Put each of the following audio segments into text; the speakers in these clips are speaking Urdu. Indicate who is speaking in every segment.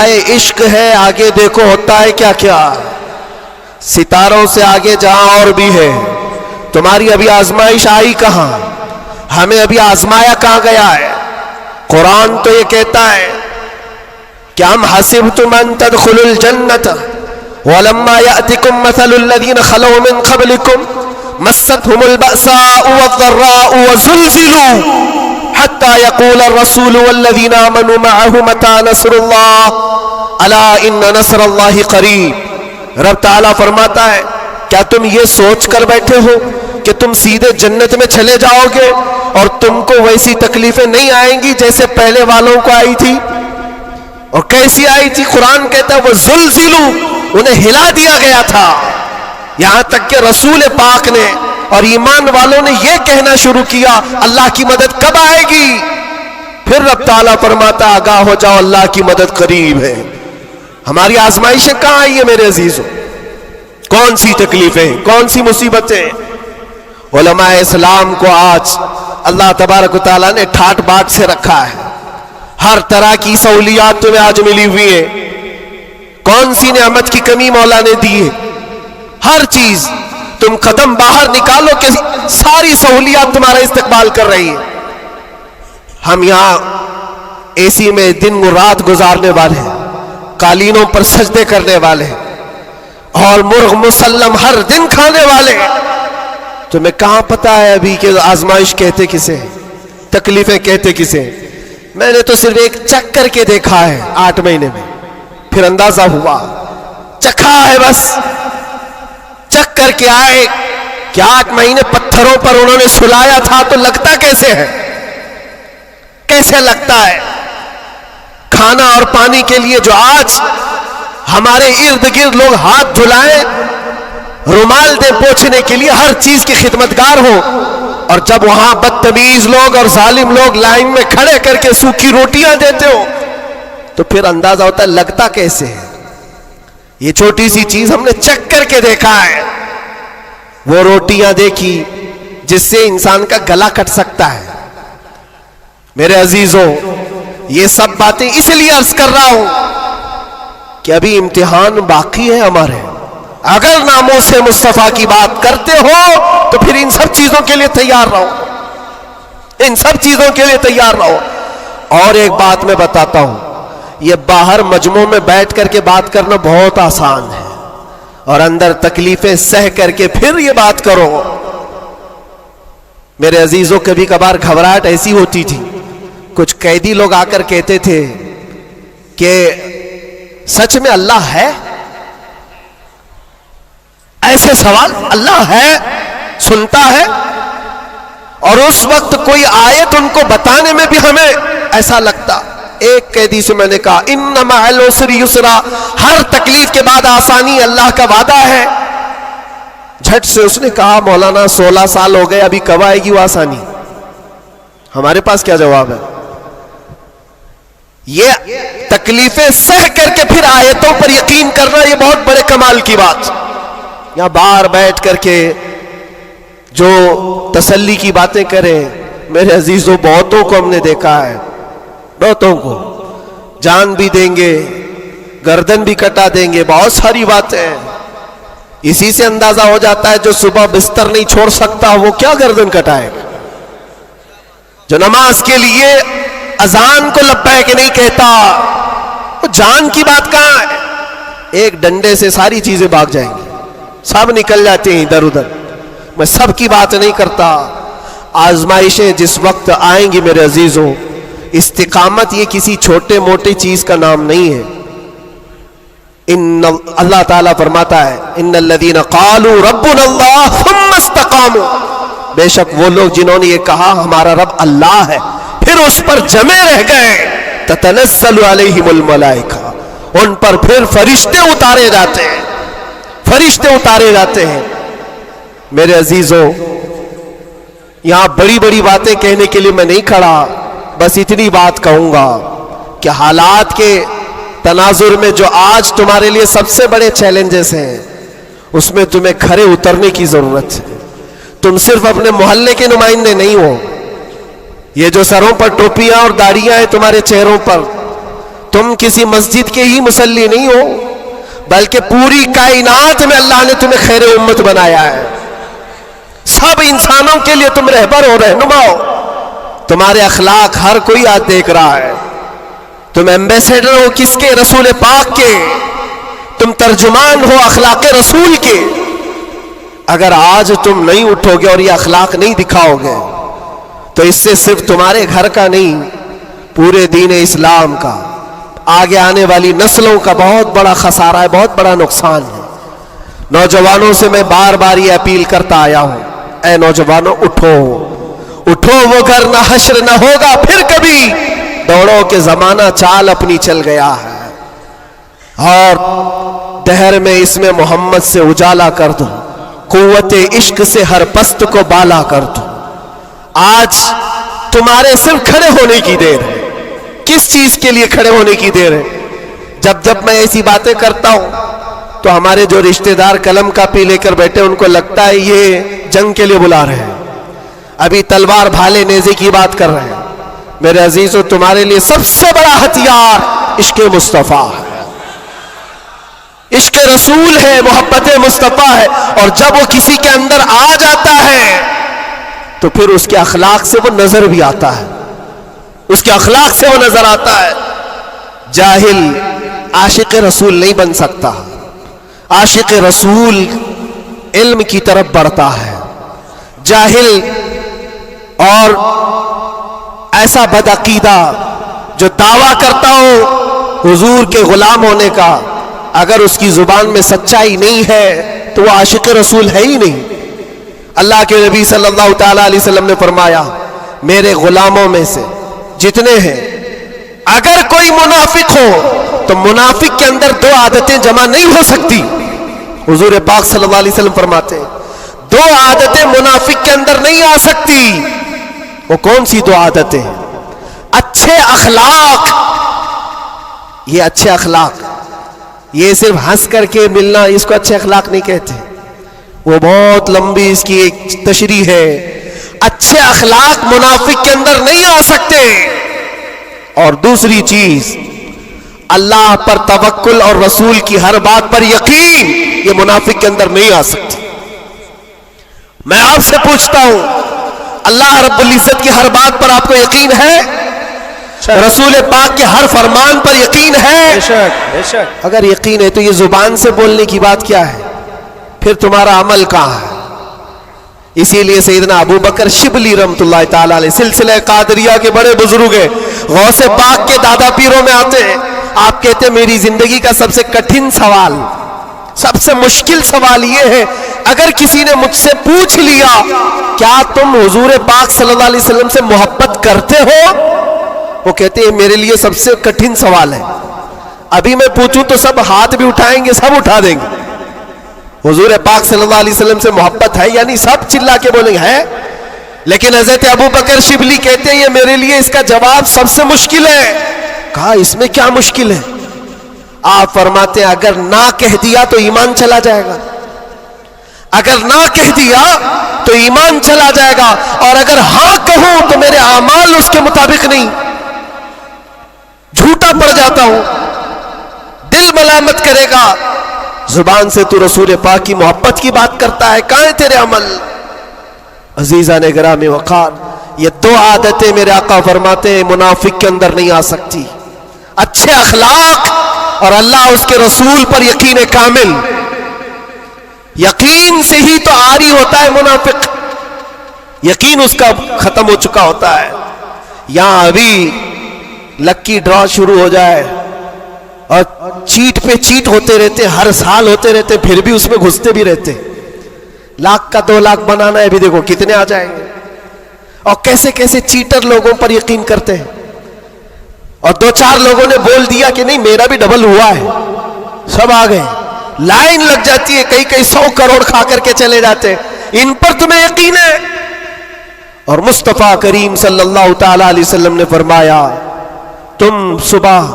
Speaker 1: دریائے عشق ہے، آگے دیکھو ہوتا ہے کیا کیا، ستاروں سے آگے جہاں اور بھی ہے۔ تمہاری ابھی آزمائش آئی کہاں، ہمیں ابھی آزمایا کہاں گیا ہے؟ قرآن تو یہ کہتا ہے کہ ہم حسبتم ان تدخلوا الجنۃ ولما یأتکم مثل الذین خلوا من قبلکم مستهم البأساء والضراء وزلزلوا حتى يقول الرسول والذين آمنوا معه متى نصر الله الا ان نصر الله قریب۔ رب تعالیٰ فرماتا ہے کیا تم یہ سوچ کر بیٹھے ہو کہ تم سیدھے جنت میں چلے جاؤ گے اور تم کو ویسی تکلیفیں نہیں آئیں گی جیسے پہلے والوں کو آئی تھی؟ اور کیسی آئی تھی؟ قرآن کہتا ہے وہ زلزلوا، انہیں ہلا دیا گیا تھا، یہاں تک کہ رسول پاک نے اور ایمان والوں نے یہ کہنا شروع کیا اللہ کی مدد کب آئے گی؟ پھر رب تعالیٰ فرماتا آگاہ ہو جاؤ اللہ کی مدد قریب ہے۔ ہماری آزمائشیں کہاں آئی ہیں میرے عزیزوں؟ کون سی تکلیفیں، کون سی مصیبتیں؟ علماء اسلام کو آج اللہ تبارک و تعالیٰ نے ٹھاٹ باٹ سے رکھا ہے، ہر طرح کی سہولیات تمہیں آج ملی ہوئی ہے۔ کون سی نعمت کی کمی مولا نے دی ہے؟ ہر چیز تم قدم باہر نکالو کہ ساری سہولیات تمہارا استقبال کر رہی ہے۔ ہم یہاں اے سی میں دن و رات گزارنے والے ہیں، قالینوں پر سجدے کرنے والے ہیں اور مرغ مسلم ہر دن کھانے والے ہیں۔ تمہیں کہاں پتا ہے ابھی کہ آزمائش کہتے کسے ہیں، تکلیفیں کہتے کسے ہیں؟ میں نے تو صرف ایک چکھ کر کے دیکھا ہے 8 مہینے میں، پھر اندازہ ہوا، چکھا ہے بس، چکھ کر کے آئے کہ 8 مہینے پتھروں پر انہوں نے سلایا تھا تو لگتا کیسے ہے، کیسے لگتا ہے؟ کھانا اور پانی کے لیے جو آج ہمارے ارد گرد لوگ ہاتھ دھلائیں، رومال دے پوچھنے کے لیے، ہر چیز کی خدمتگار ہو، اور جب وہاں بدتمیز لوگ اور ظالم لوگ لائن میں کھڑے کر کے سوکھی روٹیاں دیتے ہو تو پھر اندازہ ہوتا ہے لگتا کیسے ہے۔ یہ چھوٹی سی چیز ہم نے چکھ کر کے دیکھا ہے، وہ روٹیاں دیکھی جس سے انسان کا گلا کٹ سکتا ہے۔ میرے عزیزوں، یہ سب باتیں اس لیے عرض کر رہا ہوں کہ ابھی امتحان باقی ہے ہمارے۔ اگر ناموس مصطفیٰ کی بات کرتے ہو تو پھر ان سب چیزوں کے لیے تیار رہو، ان سب چیزوں کے لیے تیار رہو۔ اور ایک بات میں بتاتا ہوں، یہ باہر مجمع میں بیٹھ کر کے بات کرنا بہت آسان ہے، اور اندر تکلیفیں سہ کر کے پھر یہ بات کرو۔ میرے عزیزوں، کبھی کبھار گھبراہٹ ایسی ہوتی تھی، کچھ قیدی لوگ آ کر کہتے تھے کہ سچ میں اللہ ہے؟ ایسے سوال، اللہ ہے، سنتا ہے؟ اور اس وقت کوئی آیت ان کو بتانے میں بھی ہمیں ایسا لگتا۔ ایک قیدی سے میں نے کہا ان مع العسر یسرا، ہر تکلیف کے بعد آسانی، اللہ کا وعدہ ہے۔ جھٹ سے اس نے کہا مولانا 16 سال ہو گئے، ابھی کب آئے گی وہ آسانی؟ ہمارے پاس کیا جواب ہے؟ یہ تکلیفیں سہ کر کے پھر آیتوں پر یقین کرنا، یہ بہت بڑے کمال کی بات۔ یہاں باہر بیٹھ کر کے جو تسلی کی باتیں کریں، میرے عزیزوں بہتوں کو ہم نے دیکھا ہے، بہتوں کو جان بھی دیں گے، گردن بھی کٹا دیں گے، بہت ساری باتیں ہیں۔ اسی سے اندازہ ہو جاتا ہے جو صبح بستر نہیں چھوڑ سکتا وہ کیا گردن کٹائے گا، جو نماز کے لیے اذان کو لبیک نہیں کہتا، وہ جان کی بات کہاں ہے؟ ایک ڈنڈے سے ساری چیزیں بھاگ جائیں گی، سب نکل جاتے ہیں ادھر ادھر۔ میں سب کی بات نہیں کرتا، آزمائشیں جس وقت آئیں گی میرے عزیزوں، استقامت یہ کسی چھوٹے موٹے چیز کا نام نہیں ہے۔ اللہ تعالیٰ فرماتا ہے ان الذین قالوا ربنا اللہ ثم استقاموا، بے شک وہ لوگ جنہوں نے یہ کہا ہمارا رب اللہ ہے، پھر اس پر جمے رہ گئے، تتنزل علیہم الملائکہ، ان پر پھر فرشتے اتارے جاتے ہیں، فرشتے اتارے جاتے ہیں۔ میرے عزیزوں، یہاں بڑی بڑی باتیں کہنے کے لیے میں نہیں کھڑا، بس اتنی بات کہوں گا کہ حالات کے تناظر میں جو آج تمہارے لیے سب سے بڑے چیلنجز ہیں، اس میں تمہیں کھڑے اترنے کی ضرورت ہے۔ تم صرف اپنے محلے کے نمائندے نہیں ہو، یہ جو سروں پر ٹوپیاں اور داڑیاں ہیں تمہارے چہروں پر، تم کسی مسجد کے ہی مصلی نہیں ہو، بلکہ پوری کائنات میں اللہ نے تمہیں خیر امت بنایا ہے. سب انسانوں کے لیے تم رہبر ہو، رہنما ہو. تمہارے اخلاق ہر کوئی آج دیکھ رہا ہے. تم ایمبیسیڈر ہو کس کے؟ رسول پاک کے. تم ترجمان ہو اخلاق رسول کے. اگر آج تم نہیں اٹھو گے اور یہ اخلاق نہیں دکھاؤ گے تو اس سے صرف تمہارے گھر کا نہیں، پورے دین اسلام کا، آگے آنے والی نسلوں کا بہت بڑا خسارہ ہے، بہت بڑا نقصان ہے. نوجوانوں سے میں بار بار یہ اپیل کرتا آیا ہوں، اے نوجوانوں اٹھو اٹھو، وہ گھر نہ حشر نہ ہوگا پھر کبھی، دوڑو کہ زمانہ چال اپنی چل گیا ہے. اور دہر میں اس میں محمد سے اجالا کر دو، قوت عشق سے ہر پست کو بالا کر دو. آج تمہارے صرف کھڑے ہونے کی دیر ہے. کس چیز کے لیے کھڑے ہونے کی دیر ہے؟ جب میں ایسی باتیں کرتا ہوں تو ہمارے جو رشتہ دار قلم کاپی لے کر بیٹھے ان کو لگتا ہے یہ جنگ کے لیے بلا رہے ہیں، ابھی تلوار بھالے نیزے کی بات کر رہے ہیں. میرے عزیزو، تمہارے لیے سب سے بڑا ہتھیار عشق مصطفیٰ ہے، عشق رسول ہے، محبت مصطفیٰ ہے. اور جب وہ کسی کے اندر آ جاتا ہے تو پھر اس کے اخلاق سے وہ نظر بھی آتا ہے، اس کے اخلاق سے وہ نظر آتا ہے. جاہل عاشق رسول نہیں بن سکتا. عاشق رسول علم کی طرف بڑھتا ہے. جاہل اور ایسا بدعقیدہ جو دعویٰ کرتا ہو حضور کے غلام ہونے کا، اگر اس کی زبان میں سچائی نہیں ہے تو وہ عاشق رسول ہے ہی نہیں. اللہ کے نبی صلی اللہ تعالی علیہ وسلم نے فرمایا، میرے غلاموں میں سے جتنے ہیں اگر کوئی منافق ہو تو منافق کے اندر دو عادتیں جمع نہیں ہو سکتی. حضور پاک صلی اللہ علیہ وسلم فرماتے ہیں دو عادتیں منافق کے اندر نہیں آ سکتی. وہ کون سی دو عادتیں ہیں؟ اچھے اخلاق. یہ اچھے اخلاق، یہ صرف ہنس کر کے ملنا اس کو اچھے اخلاق نہیں کہتے، وہ بہت لمبی اس کی ایک تشریح ہے. اچھے اخلاق منافق کے اندر نہیں آ سکتے. اور دوسری چیز، اللہ پر توکل اور رسول کی ہر بات پر یقین، یہ منافق کے اندر نہیں آ سکتی. میں آپ سے پوچھتا ہوں، اللہ رب العزت کی ہر بات پر آپ کو یقین ہے؟ رسول پاک کے ہر فرمان پر یقین ہے؟
Speaker 2: بے شک.
Speaker 1: اگر یقین ہے تو یہ زبان سے بولنے کی بات کیا ہے؟ پھر تمہارا عمل کہاں ہے؟ اسی لیے سیدنا ابو بکر شبلی رحمت اللہ تعالی علیہ سلسلہ قادریہ کے بڑے بزرگ ہیں، غوث پاک کے دادا پیروں میں آتے ہیں. آپ کہتے ہیں میری زندگی کا سب سے کٹھن سوال، سب سے مشکل سوال یہ ہے، اگر کسی نے مجھ سے پوچھ لیا کیا تم حضور پاک صلی اللہ علیہ وسلم سے محبت کرتے ہو، وہ کہتے ہیں میرے لیے سب سے کٹھن سوال ہے. ابھی میں پوچھوں تو سب ہاتھ بھی اٹھائیں گے، سب اٹھا دیں گے. حضور پاک صلی اللہ علیہ وسلم سے محبت ہے یعنی سب چلا کے بولیں گے ہے. لیکن حضرت ابو بکر شبلی کہتے ہیں یہ میرے لیے اس کا جواب سب سے مشکل ہے. کہا اس میں کیا مشکل ہے؟ آپ فرماتے ہیں اگر نہ کہہ دیا تو ایمان چلا جائے گا، اگر نہ کہہ دیا تو ایمان چلا جائے گا، اور اگر ہاں کہوں تو میرے اعمال اس کے مطابق نہیں، جھوٹا پڑ جاتا ہوں، دل ملامت کرے گا. زبان سے تو رسول پاک کی محبت کی بات کرتا ہے، کہاں ہے تیرے عمل؟ عزیزان گرامی وقار، یہ دو عادتیں میرے آقا فرماتے ہیں منافق کے اندر نہیں آ سکتی، اچھے اخلاق اور اللہ اس کے رسول پر یقین کامل. یقین سے ہی تو عاری ہوتا ہے منافق، یقین اس کا ختم ہو چکا ہوتا ہے. یہاں ابھی لکی ڈرا شروع ہو جائے اور چیٹ پہ چیٹ ہوتے رہتے، ہر سال ہوتے رہتے، پھر بھی اس میں گھستے بھی رہتے. لاکھ کا 2 لاکھ بنانا ہے، ابھی دیکھو کتنے آ جائیں گے. اور کیسے کیسے چیٹر لوگوں پر یقین کرتے ہیں. اور 2-4 لوگوں نے بول دیا کہ نہیں میرا بھی ڈبل ہوا ہے، سب آ گئے، لائن لگ جاتی ہے، کئی 100 کروڑ کھا کر کے چلے جاتے. ان پر تمہیں یقین ہے؟ اور مصطفیٰ کریم صلی اللہ تعالی علیہ وسلم نے فرمایا تم صبح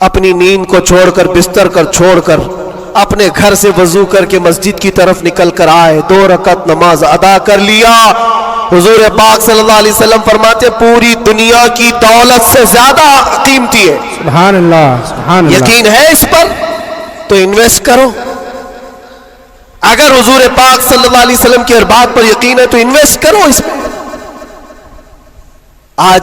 Speaker 1: اپنی نیند کو چھوڑ کر، بستر کر چھوڑ کر اپنے گھر سے وضو کر کے مسجد کی طرف نکل کر آئے، 2 رکعت نماز ادا کر لیا. حضور پاک صلی اللہ علیہ وسلم فرماتے پوری دنیا کی دولت سے زیادہ قیمتی ہے
Speaker 2: سبحان اللہ سبحان اللہ.
Speaker 1: یقین ہے اس پر تو انویسٹ کرو. اگر حضور پاک صلی اللہ علیہ وسلم کی ہر بات پر یقین ہے تو انویسٹ کرو اس میں. آج